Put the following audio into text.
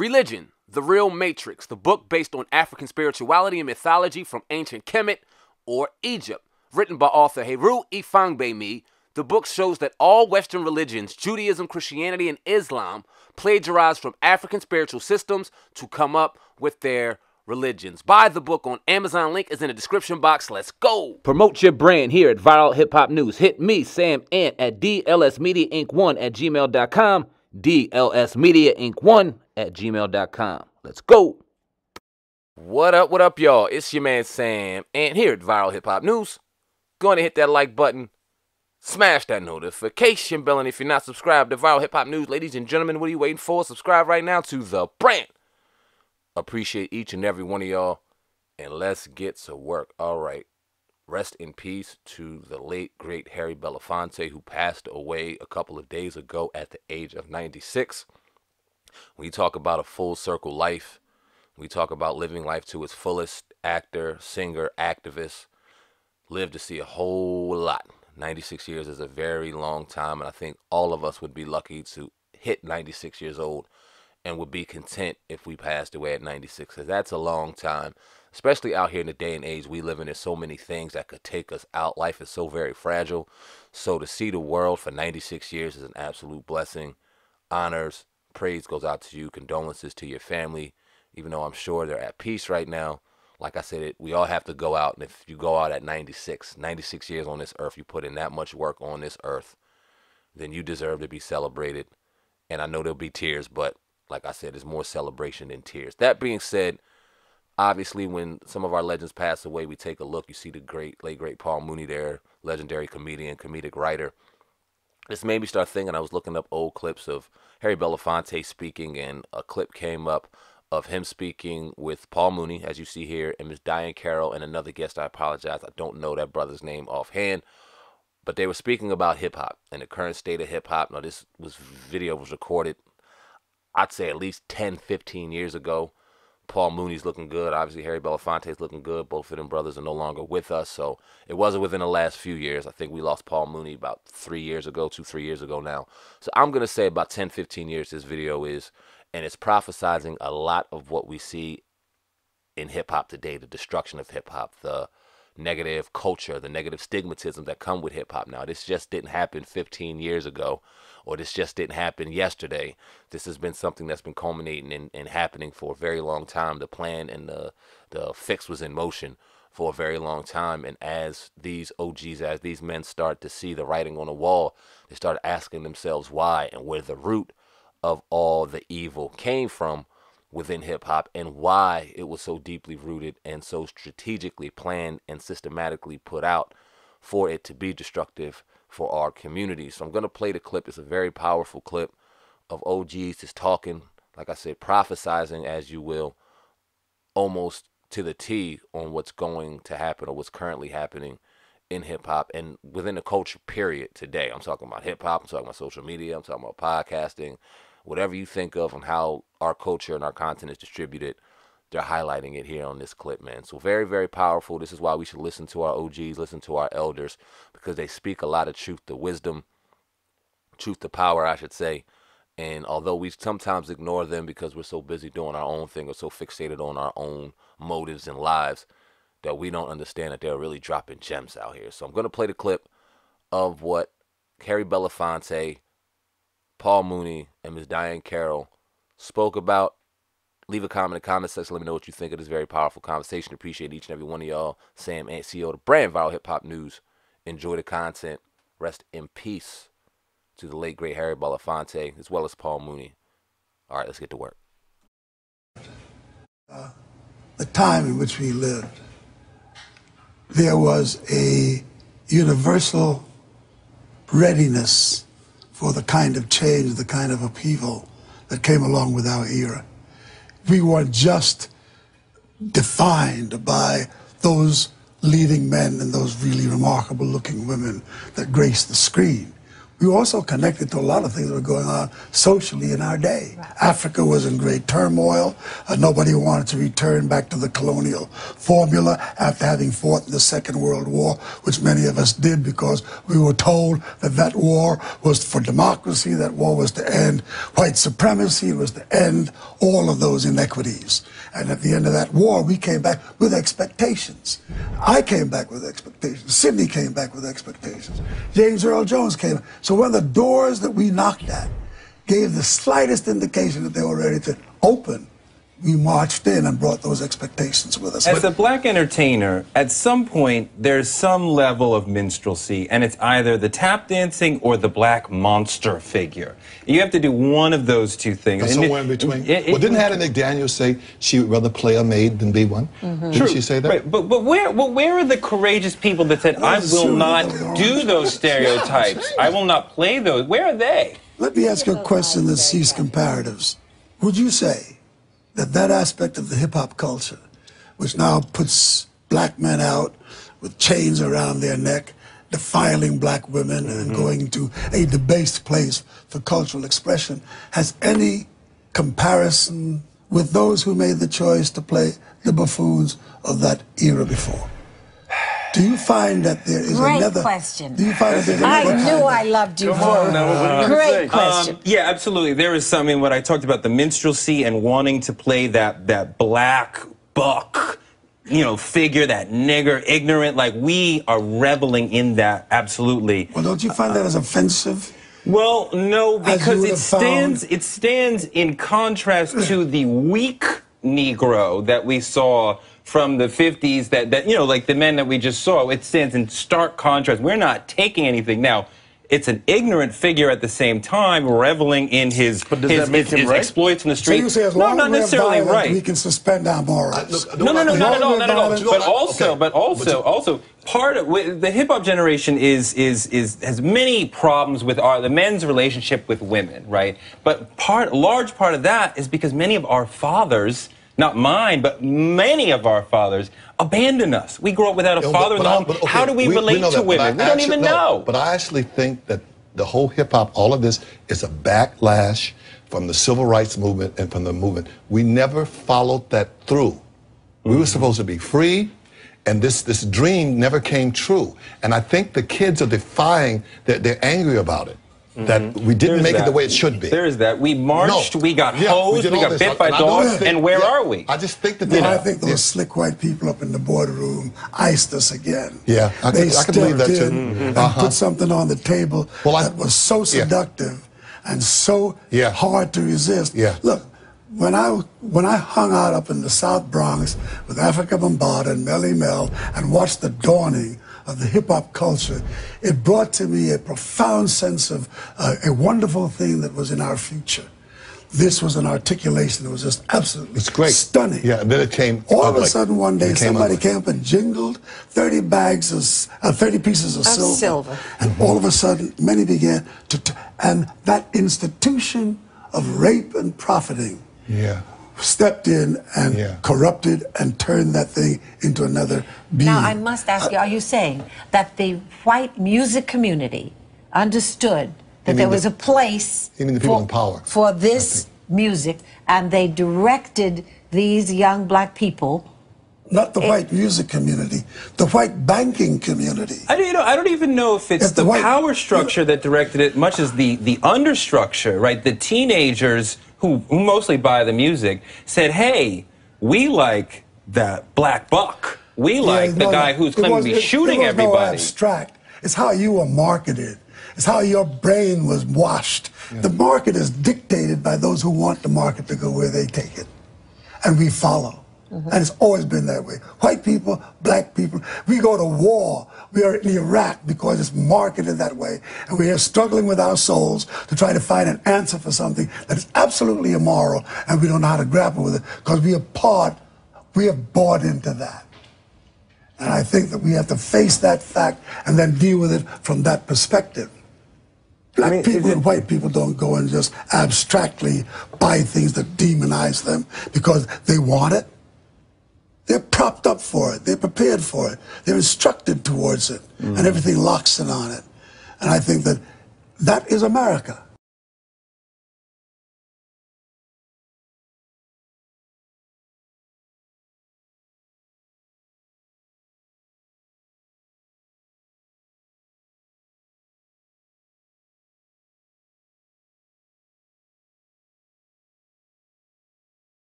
Religion, The Real Matrix, the book based on African spirituality and mythology from ancient Kemet or Egypt. Written by author Heru Ifangbemi, the book shows that all Western religions, Judaism, Christianity, and Islam, plagiarize from African spiritual systems to come up with their religions. Buy the book on Amazon. Link is in the description box. Let's go. Promote your brand here at Viral Hip Hop News. Hit me, Sam Ant, at dlsmediainc1@gmail.com. dlsmediainc1@gmail.com. Let's go. What up, y'all? It's your man Sam Ant here at Viral Hip Hop News. Go ahead and hit that like button. Smash that notification bell. And if you're not subscribed to Viral Hip Hop News, ladies and gentlemen, what are you waiting for? Subscribe right now to the brand. Appreciate each and every one of y'all. And let's get to work. All right. Rest in peace to the late, great Harry Belafonte, who passed away a couple of days ago at the age of 96. When you talk about a full circle life, we talk about living life to its fullest, actor, singer, activist, lived to see a whole lot. 96 years is a very long time, and I think all of us would be lucky to hit 96 years old and would be content if we passed away at 96, because that's a long time, especially out here in the day and age we live in. There's so many things that could take us out. Life is so very fragile. So to see the world for 96 years is an absolute blessing. Honors, praise goes out to you. Condolences to your family, even though I'm sure they're at peace right now. Like I said, we all have to go out, and if you go out at 96 years on this earth, you put in that much work on this earth, then you deserve to be celebrated. And I know there'll be tears, but like I said, there's more celebration than tears. That being said, obviously when some of our legends pass away, we take a look. You see the late great Paul Mooney there, legendary comedian, comedic writer. This made me start thinking. I was looking up old clips of Harry Belafonte speaking, and a clip came up of him speaking with Paul Mooney, as you see here, and Miss Diane Carroll, and another guest. I apologize, I don't know that brother's name offhand, but they were speaking about hip-hop and the current state of hip-hop. Now, this video was recorded, I'd say at least 10, 15 years ago. Paul Mooney's looking good. Obviously, Harry Belafonte's looking good. Both of them brothers are no longer with us, so it wasn't within the last few years. I think we lost Paul Mooney about 3 years ago, 3 years ago now. So I'm going to say about 10, 15 years this video is, and it's prophesizing a lot of what we see in hip-hop today, the destruction of hip-hop, the negative culture, the negative stigmatism that come with hip-hop now. This just didn't happen 15 years ago, or this just didn't happen yesterday. This has been something that's been culminating and happening for a very long time. The plan and the fix was in motion for a very long time. And as these OGs, as these men start to see the writing on the wall, they start asking themselves why and where the root of all the evil came from within hip-hop, and why it was so deeply rooted and so strategically planned and systematically put out for it to be destructive for our community. So I'm going to play the clip. It's a very powerful clip of OGs just talking, like I said, prophesizing, as you will, almost to the T on what's going to happen or what's currently happening in hip-hop and within the culture period today. I'm talking about hip-hop, I'm talking about social media, I'm talking about podcasting. Whatever you think of and how our culture and our content is distributed, they're highlighting it here on this clip, man. So very, very powerful. This is why we should listen to our OGs, listen to our elders, because they speak a lot of truth to wisdom, truth to power, I should say. And although we sometimes ignore them because we're so busy doing our own thing or so fixated on our own motives and lives, that we don't understand that they're really dropping gems out here. So I'm going to play the clip of what Harry Belafonte, Paul Mooney, and Ms. Diane Carroll spoke about. Leave a comment in the comment section. Let me know what you think of this very powerful conversation. Appreciate each and every one of y'all. Sam Ant, CEO of the brand Viral Hip Hop News. Enjoy the content. Rest in peace to the late, great Harry Belafonte, as well as Paul Mooney. All right, let's get to work. The time in which we lived, there was a universal readiness for the kind of change, the kind of upheaval that came along with our era. We weren't just defined by those leading men and those really remarkable looking women that graced the screen. we were also connected to a lot of things that were going on socially in our day. Africa was in great turmoil. Nobody wanted to return back to the colonial formula after having fought in the Second World War, which many of us did because we were told that that war was for democracy, that war was to end white supremacy, it was to end all of those inequities. And at the end of that war, we came back with expectations. I came back with expectations. Sidney came back with expectations. James Earl Jones came. So when the doors that we knocked at gave the slightest indication that they were ready to open, we marched in and brought those expectations with us. As a black entertainer, at some point, there's some level of minstrelsy, and it's either the tap dancing or the black monster figure. You have to do one of those two things. And somewhere in between. Well, didn't Hattie McDaniel say she would rather play a maid than be one? Didn't she say that? Right, but where are the courageous people that said, I will not do those stereotypes, I will not play those? Where are they? Let me ask you a question that sees comparatives. Would you say that aspect of the hip-hop culture, which now puts black men out with chains around their neck, defiling black women and going to a debased place for cultural expression, has any comparison with those who made the choice to play the buffoons of that era before? Do you find that there is another... Great question. Do you find that there's another I knew I loved you for it. Great question. Yeah, absolutely. There is something, what I talked about, the minstrelsy and wanting to play that black buck, you know, figure, that nigger, ignorant, like we are reveling in that, absolutely. Well, don't you find that as offensive? Well, no, because it stands in contrast to the weak Negro that we saw from the 50s, that you know, like the men that we just saw. It stands in stark contrast. We're not taking anything. Now, it's an ignorant figure at the same time, reveling in his exploits in the street. So you say as long not as necessarily violent, right. we can suspend our morals. No, not at all. But also, part of the hip hop generation has many problems with the men's relationship with women, right? But large part of that is because many of our fathers, not mine, but many of our fathers, abandon us. We grew up without a father in the home. How do we relate to women? We don't even know. But I actually think that the whole hip-hop, all of this, is a backlash from the civil rights movement and from the movement. We never followed that through. We were supposed to be free, and this dream never came true. And I think the kids are defying, they're angry about it. That we didn't make it the way it should be. There is that. We marched, we got hosed, we got bit by dogs, and where are we? I just think that I think those slick white people up in the boardroom iced us again. Yeah, I can believe that too. And put something on the table that was so seductive and so hard to resist. Look, when I hung out up in the South Bronx with Africa Bambaataa and Melly Mel and watched the dawning of the hip-hop culture, it brought to me a profound sense of a wonderful thing that was in our future. This was an articulation that was just absolutely stunning. Yeah, and then it came all of a sudden one day somebody came up and jingled 30 pieces of silver. And all of a sudden many began and that institution of rape and profiting stepped in and corrupted and turned that thing into another being. Now, I must ask you, are you saying that the white music community understood that there was a place for this music, and they directed these young black people? Not the white music community, the white banking community. I don't even know if it's the power structure that directed it, much as the understructure, right? The teenagers who mostly buy the music said, hey, we like that black buck. We like the guy who's claiming to be shooting everybody. No abstract. It's how you were marketed. It's how your brain was washed. The market is dictated by those who want the market to go where they take it. And we follow. And it's always been that way. White people, black people, we go to war. We are in Iraq because it's marketed that way. And we are struggling with our souls to try to find an answer for something that is absolutely immoral, and we don't know how to grapple with it because we have bought into that. And I think that we have to face that fact and then deal with it from that perspective. Black people and white people don't go and just abstractly buy things that demonize them because they want it. They're propped up for it. They're prepared for it. They're instructed towards it. And everything locks in on it. And I think that That is America.